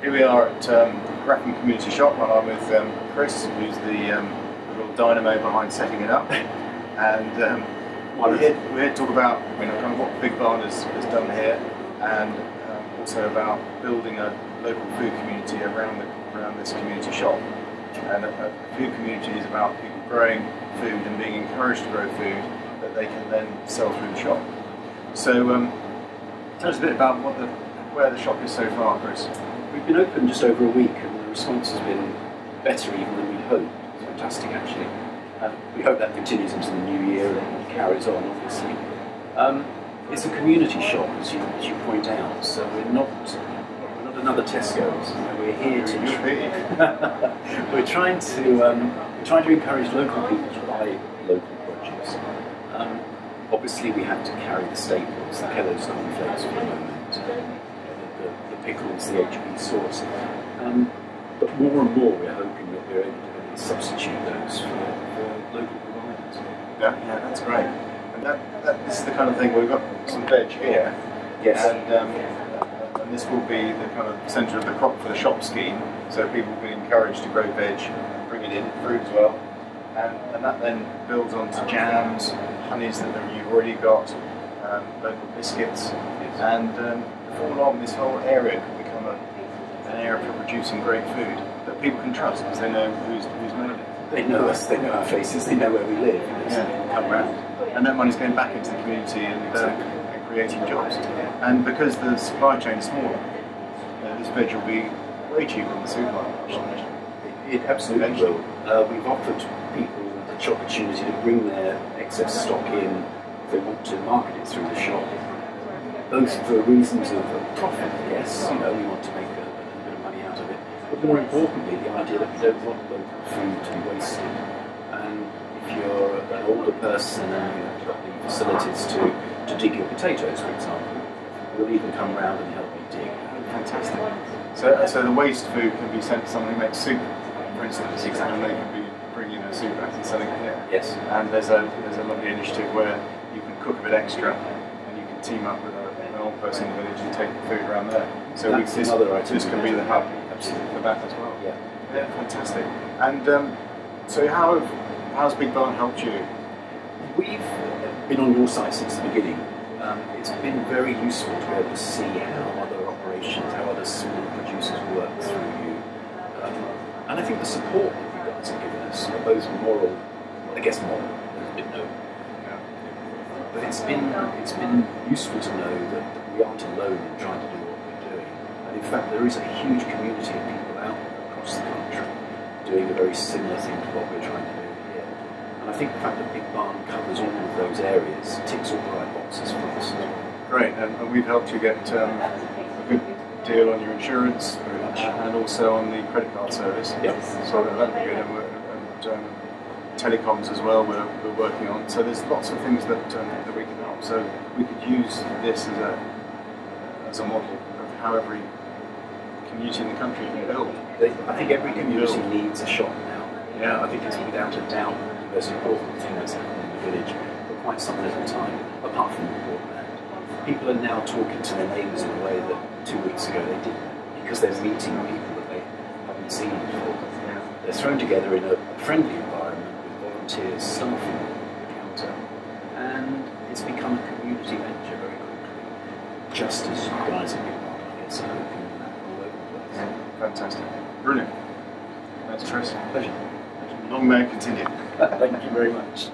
Here we are at Grafham Community Shop, and I'm with Chris, who's the real dynamo behind setting it up. And we're here to talk about kind of what BigBarn has done here, and also about building a local food community around this community shop. And a food community is about people growing food and being encouraged to grow food that they can then sell through the shop. So tell us a bit about where the shop is so far, Chris. We've been open just over a week, and the response has been better even than we'd hoped. It's fantastic, actually. We hope that continues into the new year and carries on, obviously. It's a community shop, as you point out, so we're not another Tesco's. We're here to we're trying to encourage local people to buy local produce. Obviously, we have to carry the staples, the Kellogg's cornflakes for the moment, the pickles, the HB sauce. But more and more, we're hoping that we're able to substitute those for local providers. Yeah, that's great. And this is the kind of thing, we've got some veg here. Yes. And this will be the kind of centre of the crop for the shop scheme, so people will be encouraged to grow veg, bring it in, fruit as well. And that then builds onto jams, honeys that you've already got, local biscuits, and before long this whole area can become an area for producing great food that people can trust because they know who's made it. They know us, they know our faces, they know where we live, yeah. Come round. And that money's going back into the community and creating jobs. And because the supply chain is smaller, this veg will be way cheaper than the supermarket. It absolutely will. We've offered people the opportunity to bring their excess stock in if they want to market it through the shop, both for reasons of profit, yes, we want to make a little bit of money out of it, but more importantly, the idea that we don't want local food to be wasted. And if you're an older person and you've got the facilities to dig your potatoes, for example, we'll even come round and help you dig. Fantastic. So the waste food can be sent to someone who makes soup, for instance, exactly. And they can be bringing a soup back and selling it here. Yes. And there's a lovely initiative where you can cook a bit extra and you can team up with an old person in the village and take the food around there. So this can be the hub for that as well. Yeah. Yeah, fantastic. And so how's BigBarn helped you? We've been on your site since the beginning. It's been very useful to be able to see how other operations, how other small producers work through you. And I think the support that you guys have given us are both moral, well, I guess moral, there's a bit no. Yeah. But it's been useful to know that we aren't alone in trying to do what we're doing. And in fact, there is a huge community of people out there across the country doing a very similar thing to what we're trying to do here. And I think the fact that BigBarn covers all of those areas ticks all the right boxes for us. Great, and we've helped you get a good deal on your insurance and also on the credit card service. Yep. So that'd be good. And telecoms as well we're working on. So there's lots of things that we can help. So we could use this as a model of how every community in the country can build. I think every community needs a shop now. Yeah. I think it's without a doubt the most important thing that's happened in the village for quite some little time, apart from the broadband. People are now talking to their neighbours in a way that 2 weeks ago they didn't, because they're meeting people that they haven't seen before. They're thrown together in a friendly environment with volunteers staffing the counter, and it's become a community venture very quickly, just as you guys have been, I guess, hoping all over the place. Yeah. Fantastic. Brilliant. That's Chris. Pleasure. Long may it continue. Thank you very much.